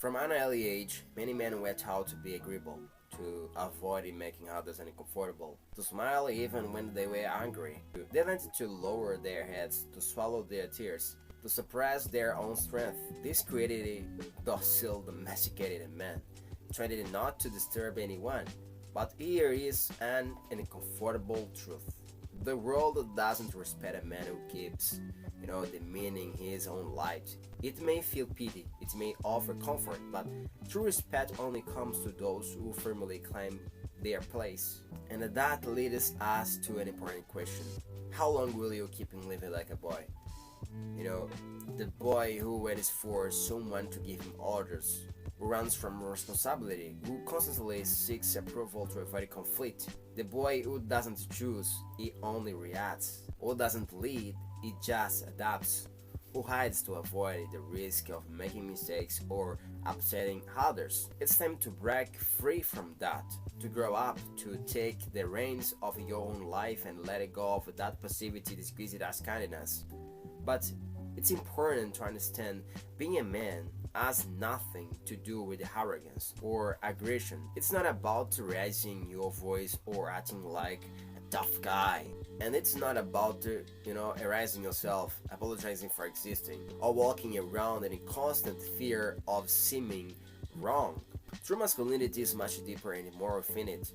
From an early age, many men were taught to be agreeable, to avoid making others uncomfortable, to smile even when they were angry. They learned to lower their heads, to swallow their tears, to suppress their own strength. This created a docile, domesticated man, trained not to disturb anyone. But here is an uncomfortable truth. The world doesn't respect a man who keeps, demeaning his own light. It may feel pity, it may offer comfort, but true respect only comes to those who firmly claim their place. And that leads us to an important question. How long will you keep living like a boy? The boy who waits for someone to give him orders, who runs from responsibility, who constantly seeks approval to avoid conflict. The boy who doesn't choose, he only reacts. Who doesn't lead, he just adapts. Who hides to avoid the risk of making mistakes or upsetting others. It's time to break free from that, to grow up, to take the reins of your own life and let it go of that passivity disguised as kindness. But it's important to understand being a man has nothing to do with arrogance or aggression. It's not about raising your voice or acting like a tough guy. And it's not about, erasing yourself, apologizing for existing, or walking around in constant fear of seeming wrong. True masculinity is much deeper and more infinite.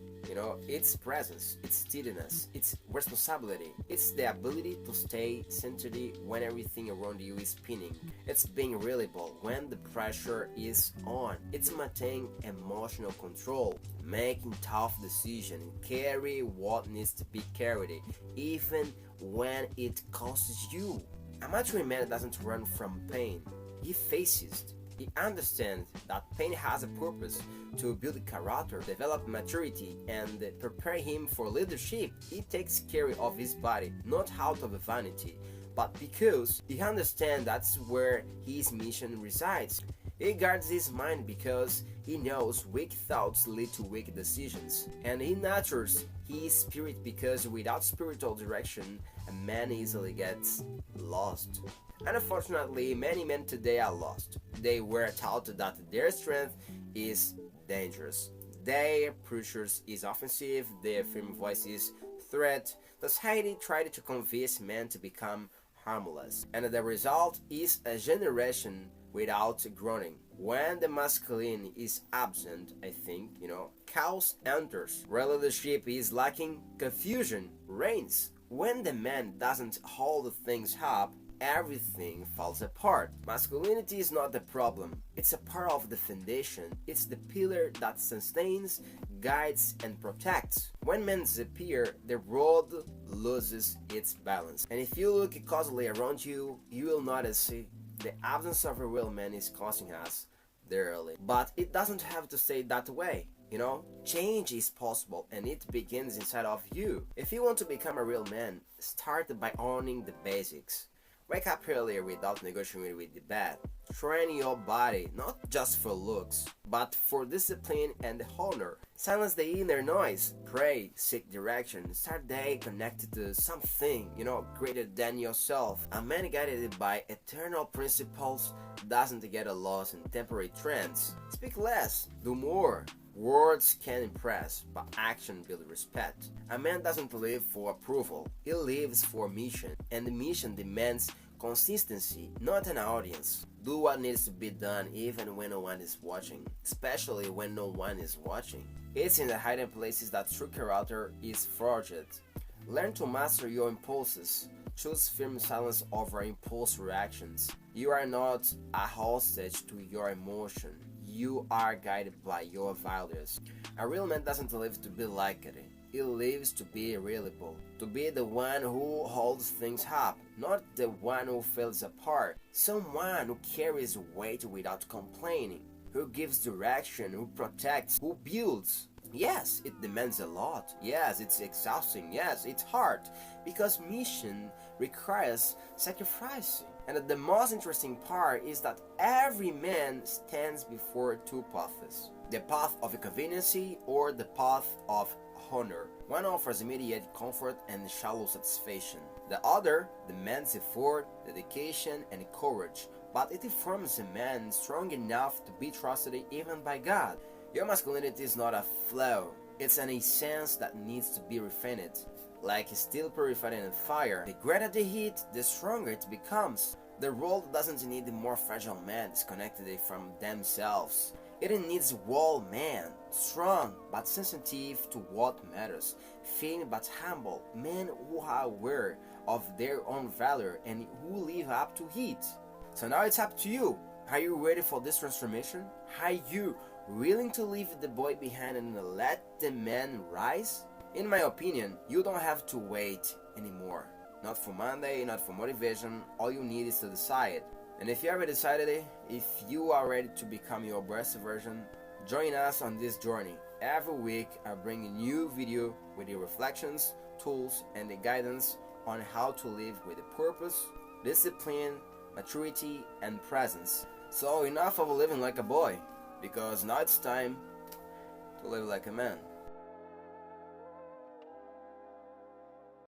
It's presence, it's steadiness, it's responsibility, it's the ability to stay centered when everything around you is spinning. It's being reliable when the pressure is on. It's maintaining emotional control, making tough decisions, carry what needs to be carried, even when it costs you. A mature man doesn't run from pain, he faces it. He understands that pain has a purpose to build character, develop maturity, and prepare him for leadership. He takes care of his body, not out of vanity, but because he understands that's where his mission resides. He guards his mind because he knows weak thoughts lead to weak decisions, and he nurtures his spirit because without spiritual direction, a man easily gets lost. And unfortunately, many men today are lost. They were taught that their strength is dangerous, their pressures is offensive, their firm voice is threat. Society tried to convince men to become harmless, and the result is a generation without growing. When the masculine is absent, I think, chaos enters. Where leadership is lacking, confusion reigns. When the man doesn't hold things up, everything falls apart. Masculinity is not the problem, it's a part of the foundation. It's the pillar that sustains, guides, and protects. When men disappear, the world loses its balance. And if you look closely around you, you will notice the absence of a real man is costing us dearly. But it doesn't have to stay that way. Change is possible and it begins inside of you. If you want to become a real man, start by owning the basics. Wake up earlier without negotiating with the bed. Train your body, not just for looks, but for discipline and honor. Silence the inner noise. Pray, seek direction. Start the day connected to something, greater than yourself. A man guided by eternal principles doesn't get lost in temporary trends. Speak less, do more. Words can impress, but action builds respect. A man doesn't live for approval, he lives for mission, and the mission demands consistency, not an audience. Do what needs to be done even when no one is watching, especially when no one is watching. It's in the hidden places that true character is forged. Learn to master your impulses. Choose firm silence over impulse reactions. You are not a hostage to your emotion. You are guided by your values. A real man doesn't live to be liked. He lives to be reliable, to be the one who holds things up, not the one who falls apart. Someone who carries weight without complaining, who gives direction, who protects, who builds. Yes, it demands a lot. Yes, it's exhausting. Yes, it's hard. Because mission requires sacrifice. And the most interesting part is that every man stands before two paths. The path of conveniency or the path of honor. One offers immediate comfort and shallow satisfaction. The other demands effort, dedication, and courage. but it forms a man strong enough to be trusted even by God. Your masculinity is not a flaw, it's an essence that needs to be refined. Like steel purified in fire, the greater the heat, the stronger it becomes. The world doesn't need a more fragile man disconnected from themselves. It needs whole men, strong but sensitive to what matters, firm but humble, men who are aware of their own value and who live up to it. So now it's up to you. Are you ready for this transformation? Are you willing to leave the boy behind and let the man rise? In my opinion, you don't have to wait anymore. Not for Monday, not for motivation. All you need is to decide. And if you already decided it, if you are ready to become your best version, join us on this journey. Every week I bring a new video with the reflections, tools, and the guidance on how to live with a purpose, discipline, maturity, and presence. So enough of living like a boy, because now it's time to live like a man.